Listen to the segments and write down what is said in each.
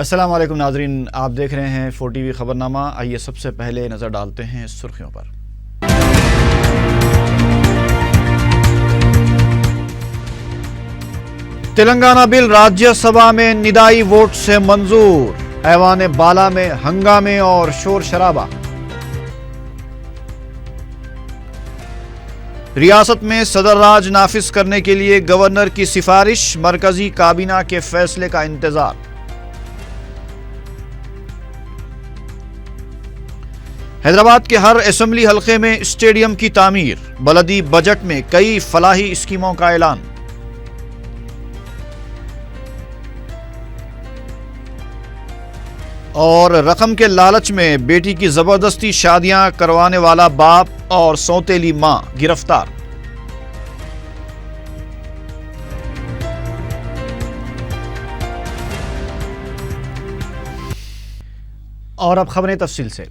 السلام علیکم ناظرین، آپ دیکھ رہے ہیں 4 ٹی وی خبرنامہ۔ آئیے سب سے پہلے نظر ڈالتے ہیں سرخیوں پر۔ تلنگانہ بل راجیہ سبھا میں ندائی ووٹ سے منظور، ایوان بالا میں ہنگامے اور شور شرابہ۔ ریاست میں صدر راج نافذ کرنے کے لیے گورنر کی سفارش، مرکزی کابینہ کے فیصلے کا انتظار۔ حیدرآباد کے ہر اسمبلی حلقے میں اسٹیڈیم کی تعمیر، بلدی بجٹ میں کئی فلاحی اسکیموں کا اعلان۔ اور رقم کے لالچ میں بیٹی کی زبردستی شادیاں کروانے والا باپ اور سوتیلی ماں گرفتار۔ اور اب خبریں تفصیل سے۔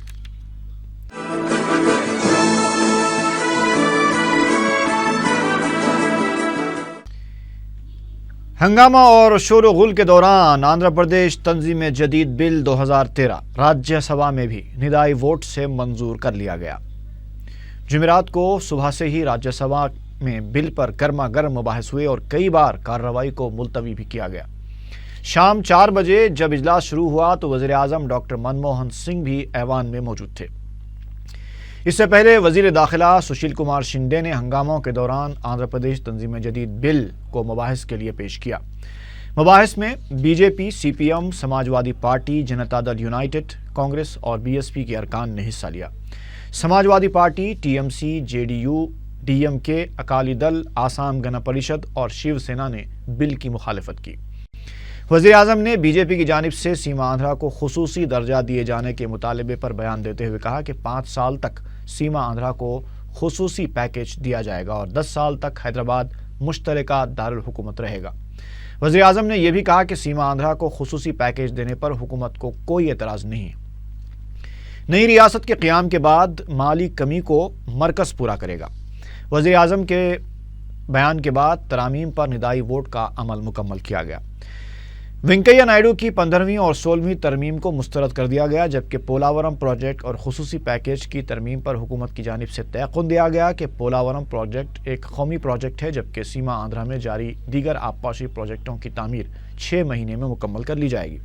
ہنگامہ اور شور و غل کے دوران آندھرا پردیش تنظیم جدید بل 2013 راجیہ سبھا میں بھی ندائی ووٹ سے منظور کر لیا گیا۔ جمعرات کو صبح سے ہی راجیہ سبھا میں بل پر گرما گرم مباحث ہوئے اور کئی بار کارروائی کو ملتوی بھی کیا گیا۔ شام 4 بجے جب اجلاس شروع ہوا تو وزیر اعظم ڈاکٹر منموہن سنگھ بھی ایوان میں موجود تھے۔ اس سے پہلے وزیر داخلہ سشیل کمار شنڈے نے ہنگاموں کے دوران آندھرا پردیش تنظیم جدید بل کو مباحث کے لیے پیش کیا۔ مباحث میں بی جے پی، سی پی ایم، سماجوادی پارٹی، جنتا دل یونائٹڈ، کانگریس اور بی ایس پی کے ارکان نے حصہ لیا۔ Samajwadi Party, T M C, J D U, D M K, Akali دل، آسام گن پریشد اور شیو سینا نے بل کی مخالفت کی۔ وزیر اعظم نے بی جے پی کی جانب سے سیما آندھرا کو خصوصی درجہ دیے جانے کے مطالبے پر بیان دیتے ہوئے کہا کہ 5 سال تک سیما آندھرا کو خصوصی پیکیج دیا جائے گا اور 10 سال تک حیدرآباد مشترکہ دارالحکومت رہے گا۔ وزیر اعظم نے یہ بھی کہا کہ سیما آندھرا کو خصوصی پیکیج دینے پر حکومت کو کوئی اعتراض نہیں۔ نئی ریاست کے قیام کے بعد مالی کمی کو مرکز پورا کرے گا۔ وزیر اعظم کے بیان کے بعد ترامیم پر ندائی ووٹ کا عمل مکمل کیا گیا۔ وینکیا نائیڈو کی 15ویں اور 16ویں ترمیم کو مسترد کر دیا گیا، جبکہ پولاورم پروجیکٹ اور خصوصی پیکیج کی ترمیم پر حکومت کی جانب سے تیقن دیا گیا کہ پولاورم پروجیکٹ ایک قومی پروجیکٹ ہے، جبکہ سیما آندھرا میں جاری دیگر آبپاشی پروجیکٹوں کی تعمیر 6 مہینے میں مکمل کر لی جائے گی،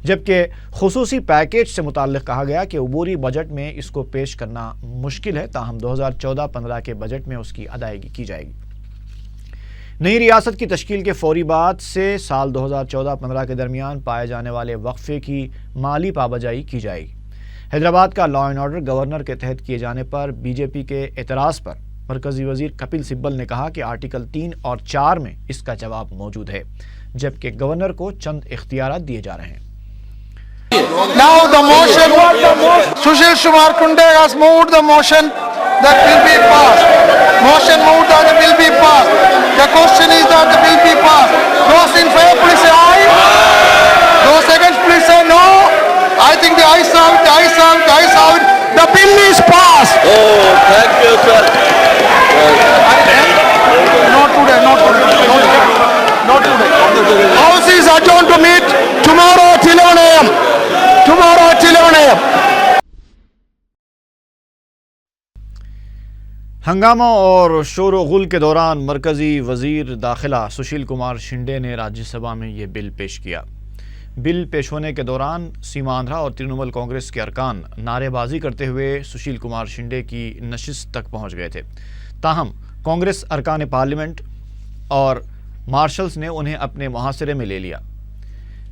جبکہ خصوصی پیکیج سے متعلق کہا گیا کہ عبوری بجٹ میں اس کو پیش کرنا مشکل ہے، تاہم 2014-15 کے بجٹ میں اس کی ادائیگی کی جائے گی۔ نئی ریاست کی تشکیل کے فوری بعد سے سال 2014-15 کے درمیان پائے جانے والے وقفے کی مالی پابجائی کی جائے گی۔ حیدرآباد کا لا اینڈ آرڈر گورنر کے تحت کیے جانے پر بی جے پی کے اعتراض پر مرکزی وزیر کپل سبل نے کہا کہ آرٹیکل 3 اور 4 میں اس کا جواب موجود ہے، جبکہ گورنر کو چند اختیارات دیے جا رہے ہیں۔ Now the motion, Sushil Kumar Shinde has moved the motion that will be passed. Motion moved that the bill be passed. The question is that the bill be passed. Those in favor please say aye. Those against please say no. I think the ayes have it, the ayes have it, the ayes have it. The bill is passed. Oh, thank you, sir. Not today, not today, not today. House is adjourned to meet tomorrow at 11 a.m. Tomorrow at 11 a.m. ہنگامہ اور شور و غل کے دوران مرکزی وزیر داخلہ سشیل کمار شنڈے نے راجیہ سبھا میں یہ بل پیش کیا۔ بل پیش ہونے کے دوران سیما آندھرا اور ترنمول کانگریس کے ارکان نعرے بازی کرتے ہوئے سشیل کمار شنڈے کی نشست تک پہنچ گئے تھے، تاہم کانگریس ارکان پارلیمنٹ اور مارشلز نے انہیں اپنے محاصرے میں لے لیا۔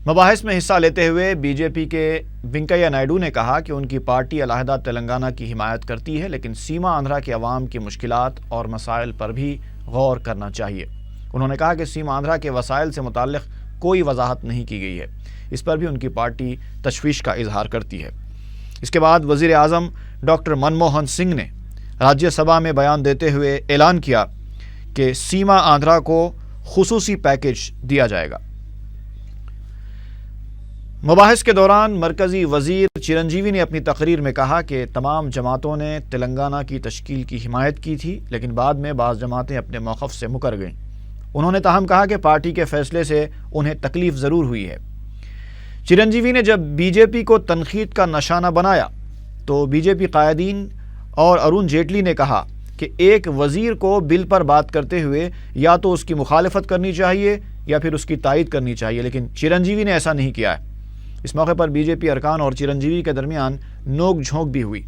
مباحث میں حصہ لیتے ہوئے بی جے پی کے وینکیا نائیڈو نے کہا کہ ان کی پارٹی علیحدہ تلنگانہ کی حمایت کرتی ہے، لیکن سیما آندھرا کے عوام کی مشکلات اور مسائل پر بھی غور کرنا چاہیے۔ انہوں نے کہا کہ سیما آندھرا کے وسائل سے متعلق کوئی وضاحت نہیں کی گئی ہے، اس پر بھی ان کی پارٹی تشویش کا اظہار کرتی ہے۔ اس کے بعد وزیر اعظم ڈاکٹر منموہن سنگھ نے راجیہ سبھا میں بیان دیتے ہوئے اعلان کیا کہ سیما آندھرا کو خصوصی پیکیج دیا جائے گا۔ مباحث کے دوران مرکزی وزیر چرنجیوی نے اپنی تقریر میں کہا کہ تمام جماعتوں نے تلنگانہ کی تشکیل کی حمایت کی تھی، لیکن بعد میں بعض جماعتیں اپنے موقف سے مکر گئیں۔ انہوں نے تاہم کہا کہ پارٹی کے فیصلے سے انہیں تکلیف ضرور ہوئی ہے۔ چرنجیوی نے جب بی جے پی کو تنقید کا نشانہ بنایا تو بی جے پی قائدین اور ارون جیٹلی نے کہا کہ ایک وزیر کو بل پر بات کرتے ہوئے یا تو اس کی مخالفت کرنی چاہیے یا پھر اس کی تائید کرنی چاہیے، لیکن چرنجیوی نے ایسا نہیں کیا ہے۔ اس موقع پر بی جے پی ارکان اور چرنجیوی کے درمیان نوک جھونک بھی ہوئی۔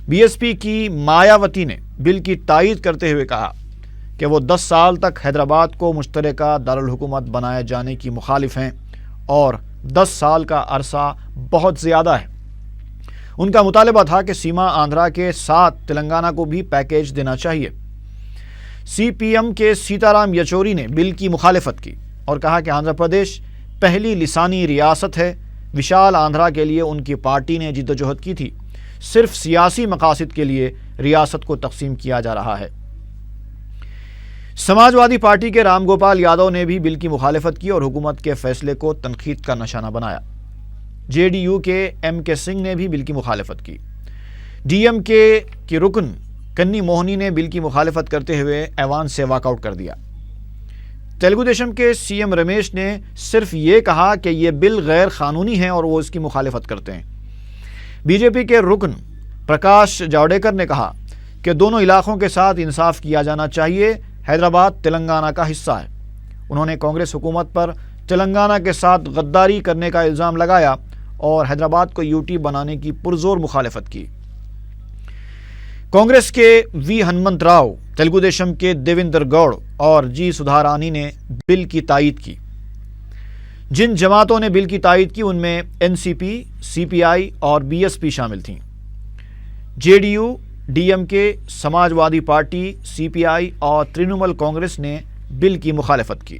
بی ایس پی کی مایاوتی نے بل کی تائید کرتے ہوئے کہا کہ وہ 10 سال تک حیدرآباد کو مشترکہ دارالحکومت بنائے جانے کی مخالف ہیں اور 10 سال کا عرصہ بہت زیادہ ہے۔ ان کا مطالبہ تھا کہ سیما آندھرا کے ساتھ تلنگانہ کو بھی پیکیج دینا چاہیے۔ سی پی ایم کے سیتارام یچوری نے بل کی مخالفت کی اور کہا کہ آندھرا پردیش پہلی لسانی ریاست ہے۔ وشال آندھرا کے لیے ان کی پارٹی نے جدوجہد کی تھی، صرف سیاسی مقاصد کے لیے ریاست کو تقسیم کیا جا رہا ہے۔ سماجوادی پارٹی کے رام گوپال یادو نے بھی بل کی مخالفت کی اور حکومت کے فیصلے کو تنقید کا نشانہ بنایا۔ جے ڈی یو کے ایم کے سنگھ نے بھی بل کی مخالفت کی۔ ڈی ایم کے کی رکن کنی موہنی نے بل کی مخالفت کرتے ہوئے ایوان سے واک آؤٹ کر دیا۔ تیلگو دیشم کے سی ایم رمیش نے صرف یہ کہا کہ یہ بل غیر قانونی ہے اور وہ اس کی مخالفت کرتے ہیں۔ بی جے پی کے رکن پرکاش جاوڈیکر نے کہا کہ دونوں علاقوں کے ساتھ انصاف کیا جانا چاہیے، حیدرآباد تلنگانہ کا حصہ ہے۔ انہوں نے کانگریس حکومت پر تلنگانہ کے ساتھ غداری کرنے کا الزام لگایا اور حیدرآباد کو یو ٹی بنانے کی پرزور مخالفت کی۔ کانگریس کے وی ہنمنت راؤ، تیلگو دیشم کے دیویندر گوڑ اور جی سدھارانی نے بل کی تائید کی۔ جن جماعتوں نے بل کی تائید کی ان میں این سی پی، سی پی آئی اور بی ایس پی شامل تھیں۔ J D U, D M K, Samajwadi party, سی پی آئی اور ترنمول کانگریس نے بل کی مخالفت کی۔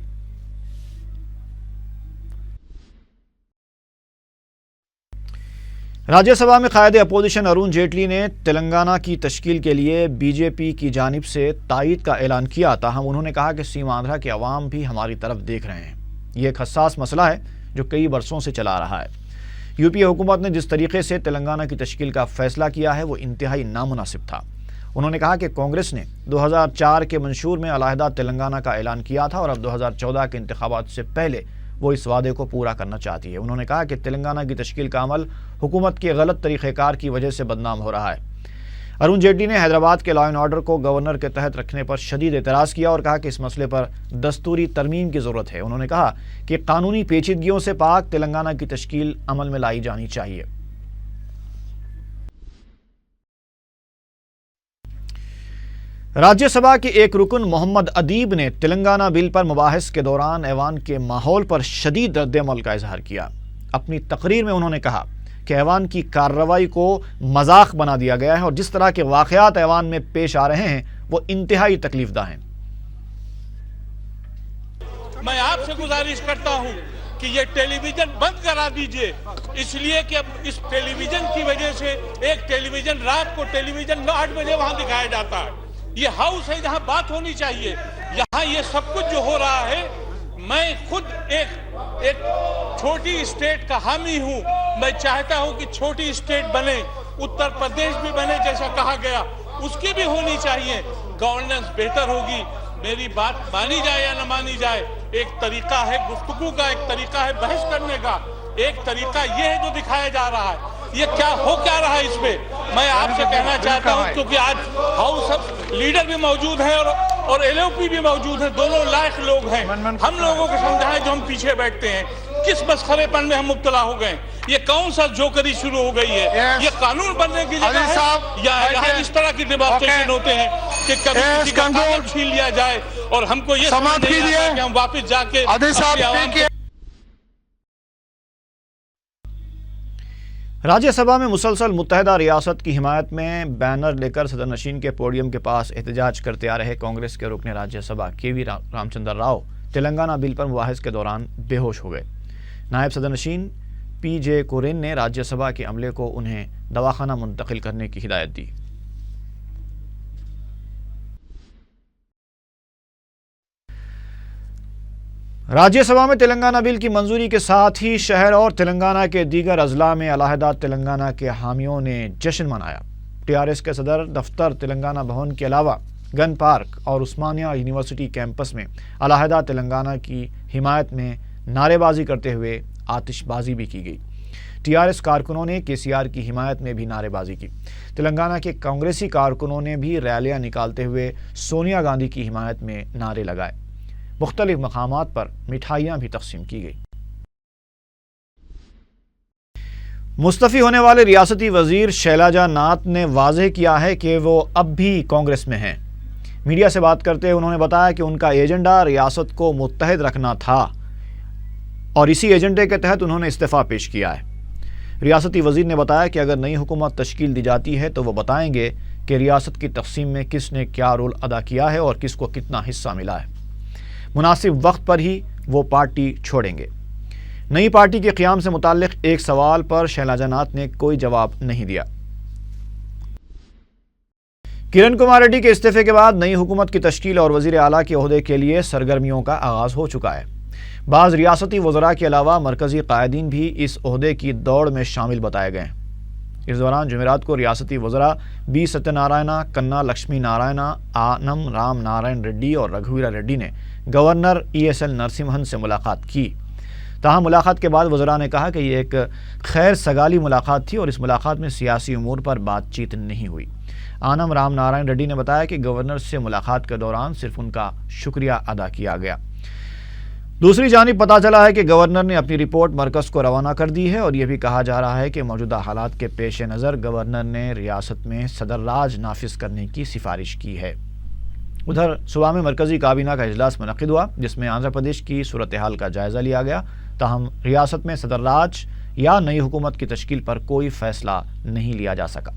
راجیہ سبھا میں قائد اپوزیشن ارون جیٹلی نے تلنگانہ کی تشکیل کے لیے بی جے پی کی جانب سے تائید کا اعلان کیا، تاہم انہوں نے کہا کہ سیما آندھرا کے عوام بھی ہماری طرف دیکھ رہے ہیں۔ یہ ایک حساس مسئلہ ہے جو کئی برسوں سے چلا رہا ہے۔ یو پی حکومت نے جس طریقے سے تلنگانہ کی تشکیل کا فیصلہ کیا ہے وہ انتہائی نامناسب تھا۔ انہوں نے کہا کہ کانگریس نے 2004 کے منشور میں علیحدہ تلنگانہ کا اعلان کیا تھا اور اب 2014 کے انتخابات سے پہلے وہ اس وعدے کو پورا کرنا چاہتی ہے۔ انہوں نے کہا کہ تلنگانہ کی تشکیل کا عمل حکومت کے غلط طریقہ کار کی وجہ سے بدنام ہو رہا ہے۔ ارون جیٹلی نے حیدرآباد کے لا اینڈ آرڈر کو گورنر کے تحت رکھنے پر شدید اعتراض کیا اور کہا کہ اس مسئلے پر دستوری ترمیم کی ضرورت ہے۔ انہوں نے کہا کہ قانونی پیچیدگیوں سے پاک تلنگانہ کی تشکیل عمل میں لائی جانی چاہیے۔ راجیہ سبھا کے ایک رکن محمد ادیب نے تلنگانہ بل پر مباحث کے دوران ایوان کے ماحول پر شدید رد عمل کا اظہار کیا۔ اپنی تقریر میں انہوں نے کہا کہ ایوان کی کارروائی کو مذاق بنا دیا گیا ہے اور جس طرح کے واقعات ایوان میں پیش آ رہے ہیں وہ انتہائی تکلیف دہ ہیں۔ میں آپ سے گزارش کرتا ہوں کہ یہ ٹیلی ویژن بند کرا دیجئے، اس لیے کہ اب اس ٹیلی ویژن کی وجہ سے ایک ٹیلی ویژن رات کو ٹیلی ویژن 8 بجے وہاں دکھایا جاتا ہے۔ یہ ہاؤس ہے جہاں بات ہونی چاہیے، یہاں یہ سب کچھ جو ہو رہا ہے۔ میں خود ایک چھوٹی اسٹیٹ کا حامی ہوں، میں چاہتا ہوں کہ چھوٹی اسٹیٹ بنے، اتر پردیش بھی بنے جیسا کہا گیا، اس کی بھی ہونی چاہیے، گورننس بہتر ہوگی۔ میری بات مانی جائے یا نہ مانی جائے، ایک طریقہ ہے گفتگو کا، ایک طریقہ ہے بحث کرنے کا، ایک طریقہ یہ ہے جو دکھایا جا رہا ہے۔ یہ کیا ہو کیا رہا ہے اس میں میں آپ سے کہنا چاہتا ہوں، کیونکہ آج ہاؤس لیڈر بھی موجود ہیں اور ایل او پی بھی موجود ہیں، دونوں لائق لوگ ہیں۔ ہم لوگوں کو سمجھائیں جو ہم پیچھے بیٹھتے ہیں، کس مسخرے پن میں ہم مبتلا ہو گئے، یہ کون سا جوکری شروع ہو گئی ہے؟ یہ قانون بننے کی جگہ ہے یا یہاں اس طرح کی ڈیمانسٹریشن ہوتے ہیں کہ کبھی کسی کا کاغذ چھین لیا جائے اور ہم کو یہ سمجھ نہیں آتا کہ ہم واپس جا کے اپنی عوام کو۔ راجیہ سبھا میں مسلسل متحدہ ریاست کی حمایت میں بینر لے کر صدر نشین کے پوڈیم کے پاس احتجاج کرتے آ رہے کانگریس کے رکن راجیہ سبھا کے وی رام چندر راؤ تلنگانہ بل پر مباحث کے دوران بے ہوش ہو گئے۔ نائب صدر نشین پی جے کورین نے راجیہ سبھا کے عملے کو انہیں دواخانہ منتقل کرنے کی ہدایت دی۔ راجیہ سبھا میں تلنگانہ بل کی منظوری کے ساتھ ہی شہر اور تلنگانہ کے دیگر اضلاع میں علیحدہ تلنگانہ کے حامیوں نے جشن منایا۔ ٹی آر ایس کے صدر دفتر تلنگانہ بھون کے علاوہ گن پارک اور عثمانیہ یونیورسٹی کیمپس میں علیحدہ تلنگانہ کی حمایت میں نعرے بازی کرتے ہوئے آتش بازی بھی کی گئی۔ TRS کارکنوں نے KCR کی حمایت میں بھی نعرے بازی کی۔ تلنگانہ کے کانگریسی کارکنوں نے بھی ریلیاں نکالتے ہوئے سونیا گاندھی کی حمایت میں نعرے لگائے۔ مختلف مقامات پر مٹھائیاں بھی تقسیم کی گئی۔ مستعفی ہونے والے ریاستی وزیر شیلاجا ناتھ نے واضح کیا ہے کہ وہ اب بھی کانگریس میں ہیں۔ میڈیا سے بات کرتے ہوئے انہوں نے بتایا کہ ان کا ایجنڈا ریاست کو متحد رکھنا تھا اور اسی ایجنڈے کے تحت انہوں نے استعفیٰ پیش کیا ہے۔ ریاستی وزیر نے بتایا کہ اگر نئی حکومت تشکیل دی جاتی ہے تو وہ بتائیں گے کہ ریاست کی تقسیم میں کس نے کیا رول ادا کیا ہے اور کس کو کتنا حصہ ملا ہے۔ مناسب وقت پر ہی وہ پارٹی چھوڑیں گے۔ نئی پارٹی کے قیام سے متعلق ایک سوال پر شیلاجا ناتھ نے کوئی جواب نہیں دیا۔ کرن کمار ریڈی کے استعفے کے بعد نئی حکومت کی تشکیل اور وزیر اعلیٰ کے عہدے کے لیے سرگرمیوں کا آغاز ہو چکا ہے۔ بعض ریاستی وزراء کے علاوہ مرکزی قائدین بھی اس عہدے کی دوڑ میں شامل بتائے گئے ہیں۔ اس دوران جمعرات کو ریاستی وزراء بی ستیہ نارائنا، کنا لکشمی نارائنا، آنم رام نارائن ریڈی اور رگھویرا ریڈی نے گورنر ESL نرسمہن سے ملاقات کی۔ تاہم ملاقات کے بعد وزراء نے کہا کہ یہ ایک خیر سگالی ملاقات تھی اور اس ملاقات میں سیاسی امور پر بات چیت نہیں ہوئی۔ آنم رام نارائن ریڈی نے بتایا کہ گورنر سے ملاقات کے دوران صرف ان کا شکریہ ادا کیا گیا۔ دوسری جانب پتہ چلا ہے کہ گورنر نے اپنی رپورٹ مرکز کو روانہ کر دی ہے اور یہ بھی کہا جا رہا ہے کہ موجودہ حالات کے پیش نظر گورنر نے ریاست میں صدر راج نافذ کرنے کی سفارش کی ہے۔ ادھر صبح میں مرکزی کابینہ کا اجلاس منعقد ہوا جس میں آندھرا پردیش کی صورتحال کا جائزہ لیا گیا، تاہم ریاست میں صدر راج یا نئی حکومت کی تشکیل پر کوئی فیصلہ نہیں لیا جا سکا۔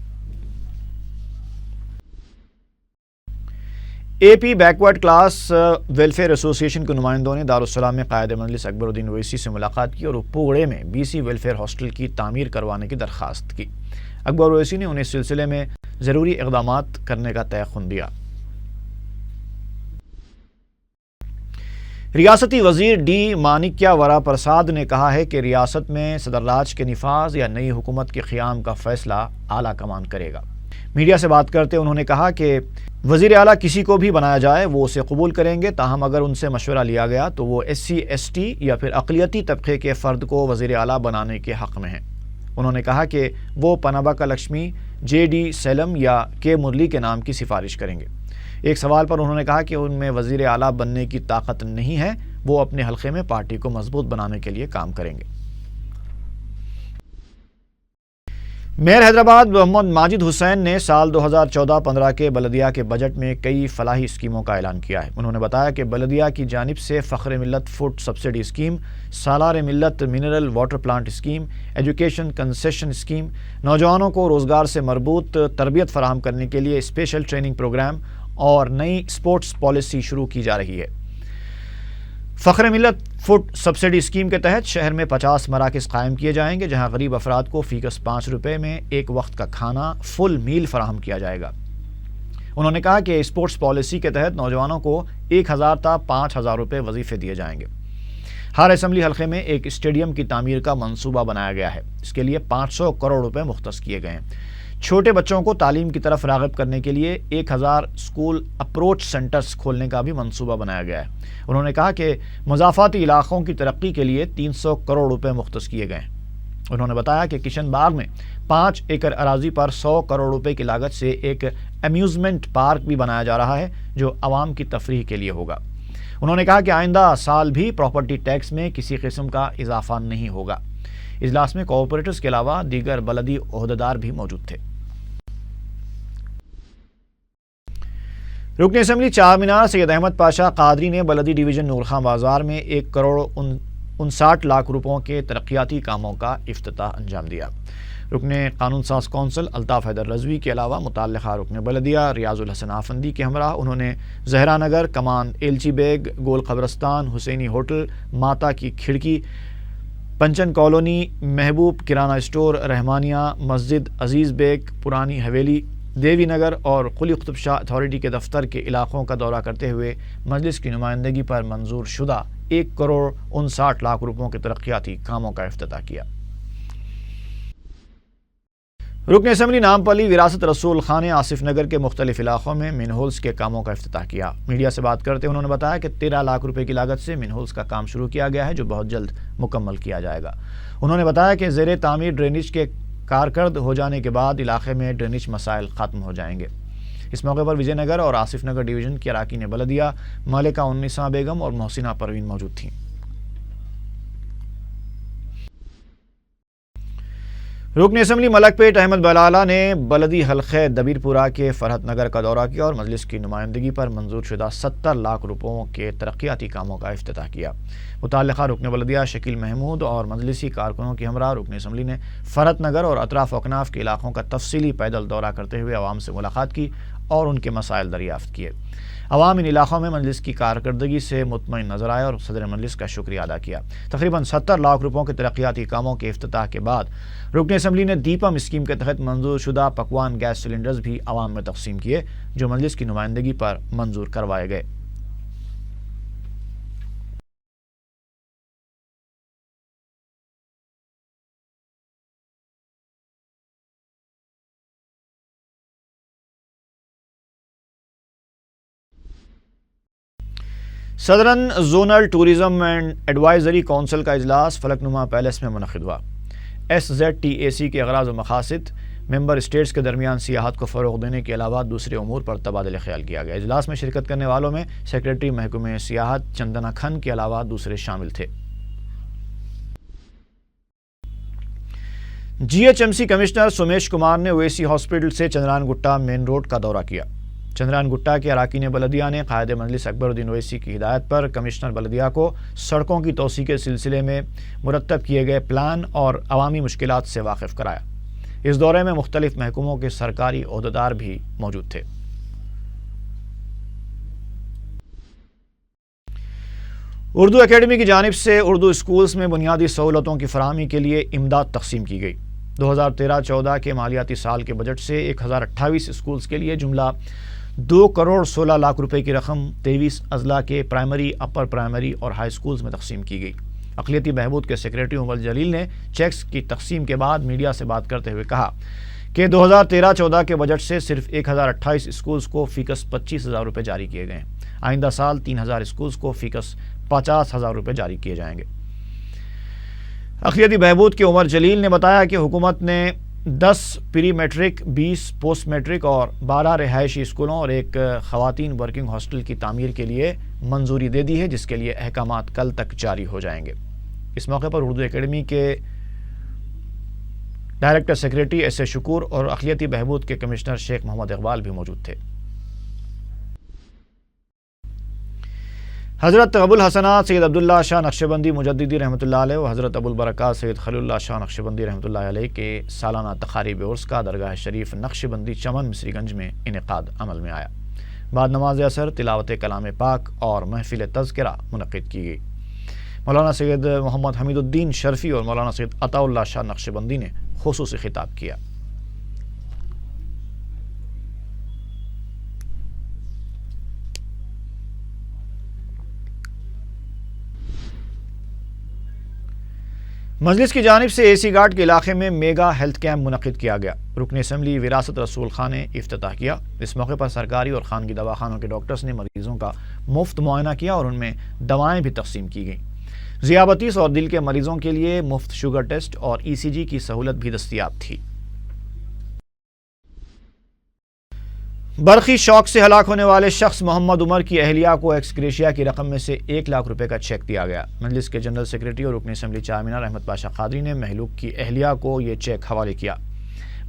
AP بیکورڈ کلاس ویلفیئر ایسوسی ایشن کے نمائندوں نے دارالسلام میں قائد مجلس اکبر الدین اویسی سے ملاقات کی اور پوگڑے میں BC ویلفیئر ہاسٹل کی تعمیر کروانے کی درخواست کی۔ اکبر اویسی نے انہیں اس سلسلے میں ضروری اقدامات کرنے کا تیقن دیا۔ ریاستی وزیر ڈی مانکیا ورا پرساد نے کہا ہے کہ ریاست میں صدر راج کے نفاذ یا نئی حکومت کے قیام کا فیصلہ اعلیٰ کمان کرے گا۔ میڈیا سے بات کرتے انہوں نے کہا کہ وزیر اعلیٰ کسی کو بھی بنایا جائے وہ اسے قبول کریں گے، تاہم اگر ان سے مشورہ لیا گیا تو وہ SC ST یا پھر اقلیتی طبقے کے فرد کو وزیر اعلیٰ بنانے کے حق میں ہیں۔ انہوں نے کہا کہ وہ پناباکا لکشمی، JD سیلم یا K مرلی کے نام کی سفارش کریں گے۔ ایک سوال پر انہوں نے کہا کہ ان میں وزیر اعلیٰ بننے کی طاقت نہیں ہے، وہ اپنے حلقے میں پارٹی کو مضبوط بنانے کے لیے کام کریں گے۔ میئر حیدرآباد محمد ماجد حسین نے سال 2014-15 کے بلدیہ کے بجٹ میں کئی فلاحی اسکیموں کا اعلان کیا ہے۔ انہوں نے بتایا کہ بلدیہ کی جانب سے فخر ملت food subsidy scheme, Salar Millat mineral water plant scheme, education concession scheme, نوجوانوں کو روزگار سے مربوط تربیت فراہم کرنے کے لیے اسپیشل ٹریننگ پروگرام اور نئی اسپورٹس پالیسی شروع کی جا رہی ہے۔ فخر ملت فوڈ سبسڈی اسکیم کے تحت شہر میں 50 مراکز قائم کیے جائیں گے جہاں غریب افراد کو فی کس 5 روپے میں ایک وقت کا کھانا فل میل فراہم کیا جائے گا۔ انہوں نے کہا کہ اسپورٹس پالیسی کے تحت نوجوانوں کو 1000 تا 5000 روپے وظیفے دیے جائیں گے۔ ہر اسمبلی حلقے میں ایک اسٹیڈیم کی تعمیر کا منصوبہ بنایا گیا ہے۔ اس کے لیے 500 کروڑ روپے مختص کیے گئے ہیں۔ چھوٹے بچوں کو تعلیم کی طرف راغب کرنے کے لیے 1000 اسکول اپروچ سینٹرز کھولنے کا بھی منصوبہ بنایا گیا ہے۔ انہوں نے کہا کہ مضافاتی علاقوں کی ترقی کے لیے 300 کروڑ روپے مختص کیے گئے ہیں۔ انہوں نے بتایا کہ کشن باغ میں 5 ایکڑ اراضی پر 100 کروڑ روپے کی لاگت سے ایک امیوزمنٹ پارک بھی بنایا جا رہا ہے جو عوام کی تفریح کے لیے ہوگا۔ انہوں نے کہا کہ آئندہ سال بھی پراپرٹی ٹیکس میں کسی قسم کا اضافہ نہیں ہوگا۔ اجلاس میں کوآپریٹرز کے علاوہ دیگر بلدی عہدیدار بھی موجود تھے۔ رکن اسمبلی چار مینار سید احمد پاشا قادری نے بلدی ڈویژن نورخان بازار میں 1 کروڑ 59 لاکھ روپوں کے ترقیاتی کاموں کا افتتاح انجام دیا۔ رکن قانون ساز کونسل الطاف حیدر رضوی کے علاوہ متعلقہ رکن بلدیہ ریاض الحسن آفندی کے ہمراہ انہوں نے زہرا نگر، کمان ایلچی بیگ، گول قبرستان، حسینی ہوٹل، ماتا کی کھڑکی، پنچن کالونی، محبوب کرانہ اسٹور، رحمانیہ مسجد، عزیز بیگ، پرانی حویلی، دیوی نگر اور قلی قطب شاہ اتھارٹی کے دفتر کے علاقوں کا دورہ کرتے ہوئے مجلس کی نمائندگی پر منظور شدہ 1 کروڑ 59 لاکھ روپوں کے ترقیاتی کاموں کا افتتاح کیا۔ رکن اسمبلی نامپلی وراثت رسول خان نے آصف نگر کے مختلف علاقوں میں مین ہولز کے کاموں کا افتتاح کیا۔ میڈیا سے بات کرتے انہوں نے بتایا کہ 13 لاکھ روپے کی لاگت سے مین ہولز کا کام شروع کیا گیا ہے، جو بہت جلد مکمل کیا جائے گا۔ انہوں نے بتایا کہ زیر تعمیر ڈرینیج کے کارکرد ہو جانے کے بعد علاقے میں ڈرینیج مسائل ختم ہو جائیں گے۔ اس موقع پر وجے نگر اور آصف نگر ڈویژن کے اراکین بلدیہ ملکہ انیسہ بیگم اور محسنہ پروین موجود تھیں۔ رکن اسمبلی ملک پیٹ احمد بلالہ نے بلدی حلقہ دبیر پورہ کے فرحت نگر کا دورہ کیا اور مجلس کی نمائندگی پر منظور شدہ 70 لاکھ روپوں کے ترقیاتی کاموں کا افتتاح کیا۔ متعلقہ رکن بلدیہ شکیل محمود اور مجلسی کارکنوں کی ہمراہ رکن اسمبلی نے فرحت نگر اور اطراف و اکناف کے علاقوں کا تفصیلی پیدل دورہ کرتے ہوئے عوام سے ملاقات کی اور ان کے مسائل دریافت کیے۔ عوام ان علاقوں میں مجلس کی کارکردگی سے مطمئن نظر آئے اور صدر مجلس کا شکریہ ادا کیا۔ تقریباً 70 لاکھ روپوں کے ترقیاتی کاموں کے افتتاح کے بعد رکن اسمبلی نے دیپم اسکیم کے تحت منظور شدہ پکوان گیس سلنڈرز بھی عوام میں تقسیم کیے، جو مجلس کی نمائندگی پر منظور کروائے گئے۔ Southern zonal tourism and advisory council کا اجلاس فلک نما پیلس میں منعقد ہوا۔ SZTAC کے اغراض و مقاصد ممبر اسٹیٹس کے درمیان سیاحت کو فروغ دینے کے علاوہ دوسرے امور پر تبادلہ خیال کیا گیا۔ اجلاس میں شرکت کرنے والوں میں سیکریٹری محکمہ سیاحت چندنا کھن کے علاوہ دوسرے شامل تھے۔ GHMC کمشنر سومیش کمار نے اویسی ہاسپٹل سے چندران گٹا مین روڈ کا دورہ کیا۔ چندران گٹا کے اراکین بلدیہ نے قائد مجلس اکبر الدین اویسی کی ہدایت پر کمشنر بلدیہ کو سڑکوں کی توسیع کے سلسلے میں مرتب کیے گئے پلان اور عوامی مشکلات سے واقف کرایا۔ اس دورے میں مختلف محکموں کے سرکاری عہدیدار بھی موجود تھے۔ اردو اکیڈمی کی جانب سے اردو اسکولز میں بنیادی سہولتوں کی فراہمی کے لیے امداد تقسیم کی گئی۔ 2013-14 کے مالیاتی سال کے بجٹ سے 1028 اسکولز کے لیے جملہ 2 کروڑ 16 لاکھ روپے کی رقم 23 اضلاع کے پرائمری، اپر پرائمری اور ہائی اسکولز میں تقسیم کی گئی۔ اقلیتی بہبود کے سیکریٹری عمر جلیل نے چیکس کی تقسیم کے بعد میڈیا سے بات کرتے ہوئے کہا کہ 2013-14 کے بجٹ سے صرف 1028 اسکولز کو فیکس 25,000 روپے جاری کیے گئے ہیں۔ آئندہ سال 3,000 اسکولز کو فیکس 50,000 روپے جاری کیے جائیں گے۔ اقلیتی بہبود کے عمر جلیل نے بتایا کہ حکومت نے 10 پری میٹرک، 20 پوسٹ میٹرک اور 12 رہائشی اسکولوں اور ایک خواتین ورکنگ ہاسٹل کی تعمیر کے لیے منظوری دے دی ہے، جس کے لیے احکامات کل تک جاری ہو جائیں گے۔ اس موقع پر اردو اکیڈمی کے ڈائریکٹر سیکریٹری ایس اے شکور اور اقلیتی بہبود کے کمشنر شیخ محمد اقبال بھی موجود تھے۔ حضرت ابو الحسنات سید عبداللہ شاہ نقشبندی مجددی رحمۃ اللہ علیہ و حضرت ابو البرکات سید خلیل اللہ شاہ نقشبندی رحمۃ اللہ علیہ کے سالانہ تقاریب عرس کا درگاہ شریف نقشبندی چمن مصری گنج میں انعقاد عمل میں آیا۔ بعد نماز اثر تلاوت کلام پاک اور محفل تذکرہ منعقد کی گئی۔ مولانا سید محمد حمید الدین شرفی اور مولانا سید عطا اللہ شاہ نقشبندی نے خصوصی خطاب کیا۔ مجلس کی جانب سے AC گھاٹ کے علاقے میں میگا ہیلتھ کیمپ منعقد کیا گیا۔ رکن اسمبلی وراثت رسول خان نے افتتاح کیا۔ اس موقع پر سرکاری اور خانگی دواخانوں کے ڈاکٹرز نے مریضوں کا مفت معائنہ کیا اور ان میں دوائیں بھی تقسیم کی گئیں۔ ذیابطیس اور دل کے مریضوں کے لیے مفت شوگر ٹیسٹ اور ECG کی سہولت بھی دستیاب تھی۔ برقی شاک سے ہلاک ہونے والے شخص محمد عمر کی اہلیہ کو ایکس گریشیا کی رقم میں سے 1 لاکھ روپے کا چیک دیا گیا۔ مجلس کے جنرل سیکریٹری اور رکن اسمبلی چارمینار احمد پاشا قادری نے مہلوک کی اہلیہ کو یہ چیک حوالے کیا۔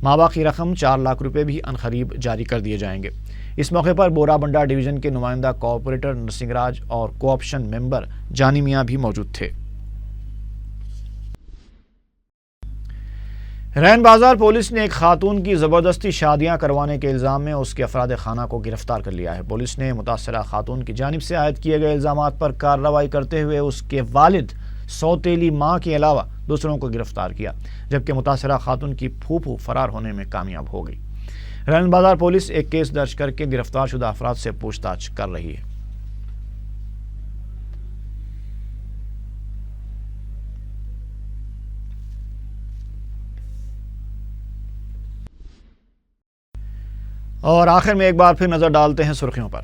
ماباقی رقم 4 لاکھ روپے بھی عنقریب جاری کر دیے جائیں گے۔ اس موقع پر بورا بنڈا ڈویژن کے نمائندہ کوآپریٹر نرسنگ راج اور کوآپشن ممبر جانی میاں بھی موجود تھے۔ رین بازار پولیس نے ایک خاتون کی زبردستی شادیاں کروانے کے الزام میں اس کے افراد خانہ کو گرفتار کر لیا ہے۔ پولیس نے متاثرہ خاتون کی جانب سے عائد کیے گئے الزامات پر کارروائی کرتے ہوئے اس کے والد، سوتیلی ماں کے علاوہ دوسروں کو گرفتار کیا، جبکہ متاثرہ خاتون کی پھوپھو فرار ہونے میں کامیاب ہو گئی۔ رین بازار پولیس ایک کیس درج کر کے گرفتار شدہ افراد سے پوچھ تاچھ کر رہی ہے۔ اور آخر میں ایک بار پھر نظر ڈالتے ہیں سرخیوں پر۔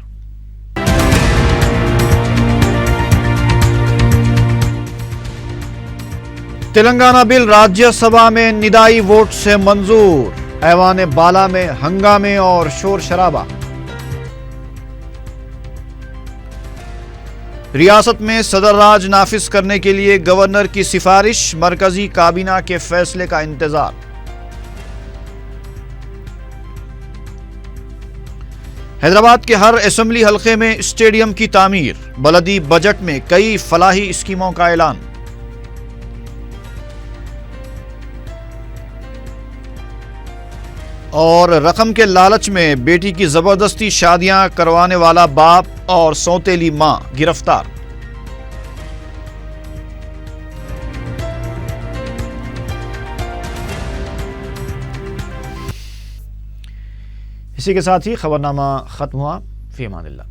تلنگانہ بل راجیہ سبھا میں ندائی ووٹ سے منظور، ایوان بالا میں ہنگامے اور شور شرابہ۔ ریاست میں صدر راج نافذ کرنے کے لیے گورنر کی سفارش، مرکزی کابینہ کے فیصلے کا انتظار۔ حیدرآباد کے ہر اسمبلی حلقے میں اسٹیڈیم کی تعمیر، بلدی بجٹ میں کئی فلاحی اسکیموں کا اعلان۔ اور رقم کے لالچ میں بیٹی کی زبردستی شادیاں کروانے والا باپ اور سوتیلی ماں گرفتار۔ اسی کے ساتھ ہی خبرنامہ ختم ہوا۔ فی امان اللہ۔